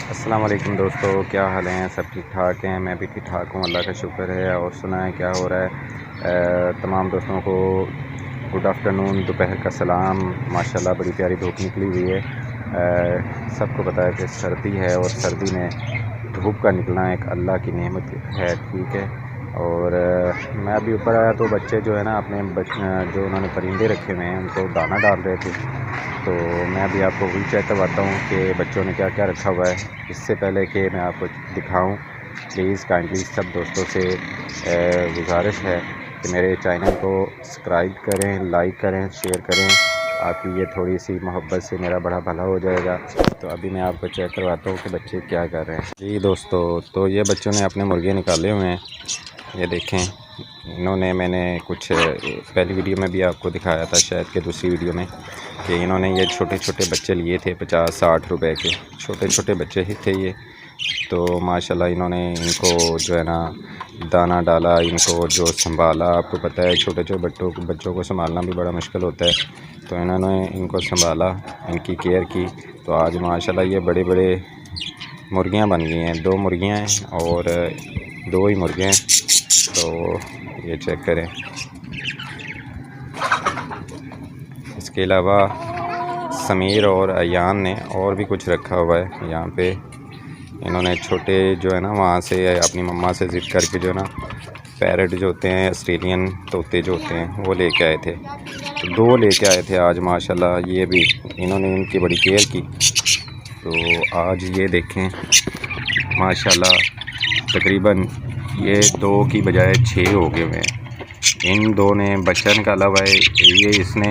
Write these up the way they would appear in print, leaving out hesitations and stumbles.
अस्सलाम वालेकुम दोस्तों, क्या हाल हैं? सब ठीक ठाक हैं? मैं भी ठीक ठाक हूँ, अल्लाह का शुक्र है। और सुना है क्या हो रहा है। तमाम दोस्तों को गुड आफ्टरनून, दोपहर का सलाम। माशाल्लाह बड़ी प्यारी धूप निकली हुई है। सबको पता है कि सर्दी है और सर्दी में धूप का निकलना एक अल्लाह की नेमत है, ठीक है। और मैं अभी ऊपर आया तो बच्चे जो है ना अपने जो उन्होंने परिंदे रखे हुए हैं उनको दाना डाल रहे थे। तो मैं अभी आपको वही चेक करवाता हूँ कि बच्चों ने क्या क्या रखा हुआ है। इससे पहले कि मैं आपको दिखाऊँ, प्लीज़ काइंडली सब दोस्तों से गुजारिश है कि मेरे चैनल को सब्सक्राइब करें, लाइक करें, शेयर करें। आपकी ये थोड़ी सी मोहब्बत से मेरा बड़ा भला हो जाएगा। तो अभी मैं आपको चेक करवाता हूँ कि बच्चे क्या कर रहे हैं। जी दोस्तों, तो ये बच्चों ने अपने मुर्गे निकाले हुए हैं, ये देखें। इन्होंने, मैंने कुछ पहली वीडियो में भी आपको दिखाया था, शायद कि दूसरी वीडियो में, कि इन्होंने ये छोटे छोटे बच्चे लिए थे 50-60 रुपए के। छोटे छोटे बच्चे ही थे ये। तो माशाल्लाह इन्होंने इनको जो है ना दाना डाला, इनको जो संभाला। आपको पता है छोटे छोटे बच्चों को संभालना भी बड़ा मुश्किल होता है। तो इन्होंने इनको संभाला, इनकी केयर की। तो आज माशाल्लाह ये बड़े बड़े मुर्गियां बन गई हैं। 2 मुर्गियां हैं और 2 ही मुर्गे हैं। तो ये चेक करें। इसके अलावा समीर और अयान ने और भी कुछ रखा हुआ है यहाँ पे। इन्होंने छोटे जो है ना वहाँ से अपनी मम्मा से ज़िद करके जो है ना पैरट जो होते हैं, ऑस्ट्रेलियन तोते जो होते हैं, वो लेके आए थे। तो 2 लेके आए थे आज माशाल्लाह। ये भी इन्होंने इनकी बड़ी केयर की। तो आज ये देखें माशाल्लाह, तकरीबन ये 2 की बजाय 6 हो गए हुए हैं। इन 2 ने बच्चा निकाला हुआ है। ये इसने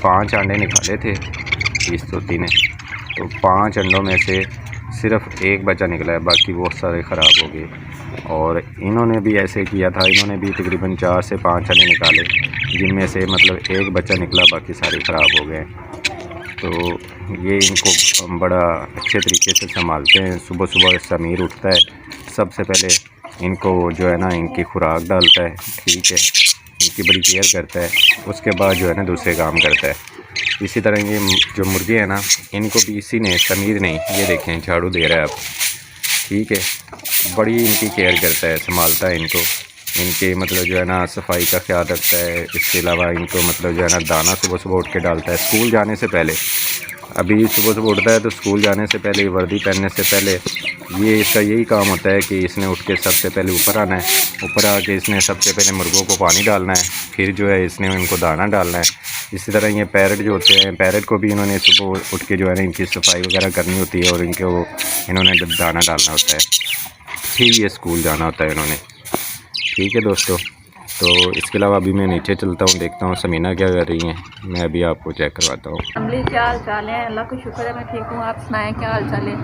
5 अंडे निकाले थे इस तोती ने। तो 5 अंडों में से सिर्फ़ 1 बच्चा निकला है, बाकी बहुत सारे ख़राब हो गए। और इन्होंने भी ऐसे किया था, इन्होंने भी तकरीबन 4 से 5 अंडे निकाले, जिनमें से मतलब 1 बच्चा निकला, बाकी सारे ख़राब हो गए। तो ये इनको बड़ा अच्छे तरीके से संभालते हैं। सुबह सुबह समीर उठता है, सबसे पहले इनको जो है ना इनकी खुराक डालता है, ठीक है, इनकी बड़ी केयर करता है। उसके बाद जो है ना दूसरे काम करता है। इसी तरह ये जो मुर्गे हैं ना, इनको भी इसी ने, समीर ने, ये देखें झाड़ू दे रहा है अब, ठीक है। बड़ी इनकी केयर करता है, संभालता है इनको। इनके मतलब जो है ना सफाई का ख्याल रखता है। इसके अलावा इनको मतलब जो है ना दाना सुबह सुबह उठ के डालता है स्कूल जाने से पहले। अभी सुबह सुबह उठता है तो स्कूल जाने से पहले, वर्दी पहनने से पहले, ये इसका यही काम होता है कि इसने उठ के सबसे पहले ऊपर आना है। ऊपर आके इसने सबसे पहले मुर्गों को पानी डालना है, फिर जो है इसने इनको दाना डालना है। इसी तरह ये पैरट जो होते हैं, पैरट को भी इन्होंने सुबह उठ के जो है ना इनकी सफाई वगैरह करनी होती है और इनको इन्होंने दाना डालना होता है, फिर ये स्कूल जाना होता है इन्होंने, ठीक है दोस्तों। तो इसके अलावा अभी मैं नीचे चलता हूँ, देखता हूँ समीना क्या कर रही हैं। मैं अभी आपको चेक करवाता हूँ। फैमिली क्या हाल चाल है? अल्लाह का शुक्र है मैं ठीक हूँ। आप सुनाएं क्या हाल चाल है?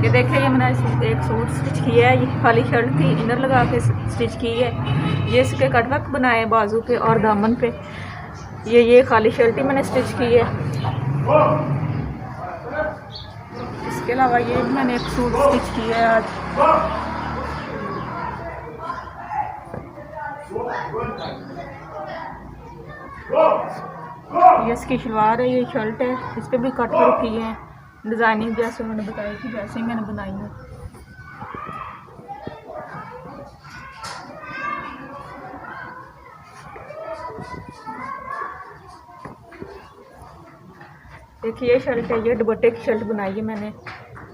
ये देखिए, ये मैंने एक सूट स्टिच किया है। ये खाली शर्ट थी, इनर लगा के स्टिच की है। ये इसके कटवर्क बनाए बाजू पे और दामन पे। ये खाली शर्ट ही मैंने स्टिच की है। इसके अलावा ये मैंने एक सूट स्टिच किया है आज। ये इसकी शलवार है, ये शर्ट है, इस पर भी कट वर्क किए हैं, डिज़ाइनिंग जैसे मैंने बताई थी वैसे ही मैंने बनाई है। देखिए ये शर्ट है, ये दुपट्टे की शर्ट बनाई है मैंने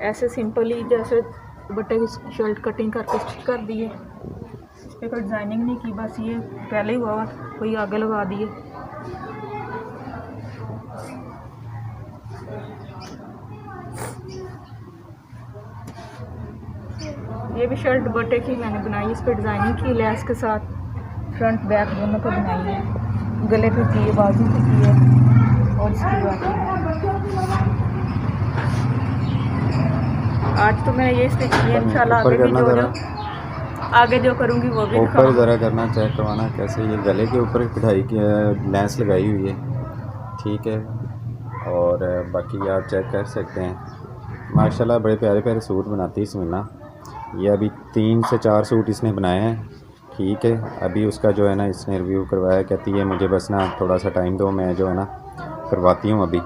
ऐसे सिंपल ही, जैसे दुपट्टे की शर्ट कटिंग करके स्टिच कर दी है। इस पर कोई डिज़ाइनिंग नहीं की, बस ये पहले ही हुआ कोई आगे लगा दिए। ये भी शर्ट दुपट्टे की मैंने बनाई, इस पर डिज़ाइनिंग की लेस के साथ, फ्रंट बैक दोनों पर बनाई है। गले पे की है, बाजू पे की है और इसकी बाकी। आज तो मैं ये स्टिच की है, इंशाल्लाह आगे भी आगे जो करूँगी वो भी ऊपर ज़रा करना, चेक करवाना कैसे। ये गले के ऊपर कढ़ाई की लेंस लगाई हुई है, ठीक है। और बाकी आप चेक कर सकते हैं। माशाल्लाह बड़े प्यारे प्यारे सूट बनाती है समीना। ये अभी 3 से 4 सूट इसने बनाए हैं, ठीक है। अभी उसका जो है ना इसने रिव्यू करवाया, कहती है मुझे बस ना थोड़ा सा टाइम दो, मैं जो है ना करवाती हूँ अभी।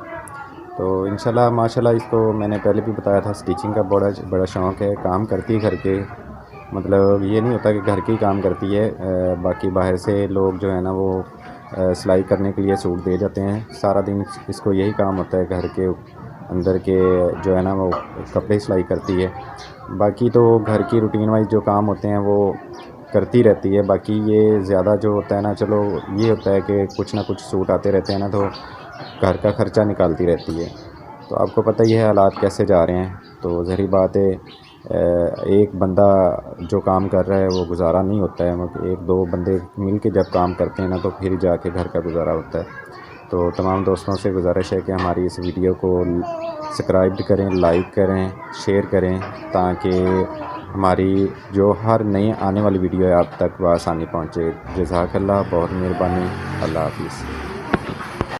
तो इंशाल्लाह माशाल्लाह इसको मैंने पहले भी बताया था, स्टिचिंग का बड़ा शौक़ है, काम करती है घर के, मतलब ये नहीं होता कि घर के ही काम करती है, बाकी बाहर से लोग जो है ना वो सिलाई करने के लिए सूट दे जाते हैं। सारा दिन इसको यही काम होता है, घर के अंदर के जो है ना वो कपड़े सिलाई करती है। बाकी तो घर की रूटीन वाइज जो काम होते हैं वो करती रहती है। बाकी ये ज़्यादा जो होता है ना, चलो ये होता है कि कुछ ना कुछ सूट आते रहते हैं ना, तो घर का ख़र्चा निकालती रहती है। तो आपको पता ही है हालात कैसे जा रहे हैं, तो ज़ाहिर बात है एक बंदा जो काम कर रहा है वो गुजारा नहीं होता है, मतलब एक दो बंदे मिल के जब काम करते हैं ना तो फिर जाके घर का गुजारा होता है। तो तमाम दोस्तों से गुजारिश है कि हमारी इस वीडियो को सब्सक्राइब करें, लाइक करें, शेयर करें, ताकि हमारी जो हर नई आने वाली वीडियो है आप तक बआसानी पहुँचे। जज़ाकल्लाह, बहुत मेहरबानी। अल्लाह हाफ़िज़।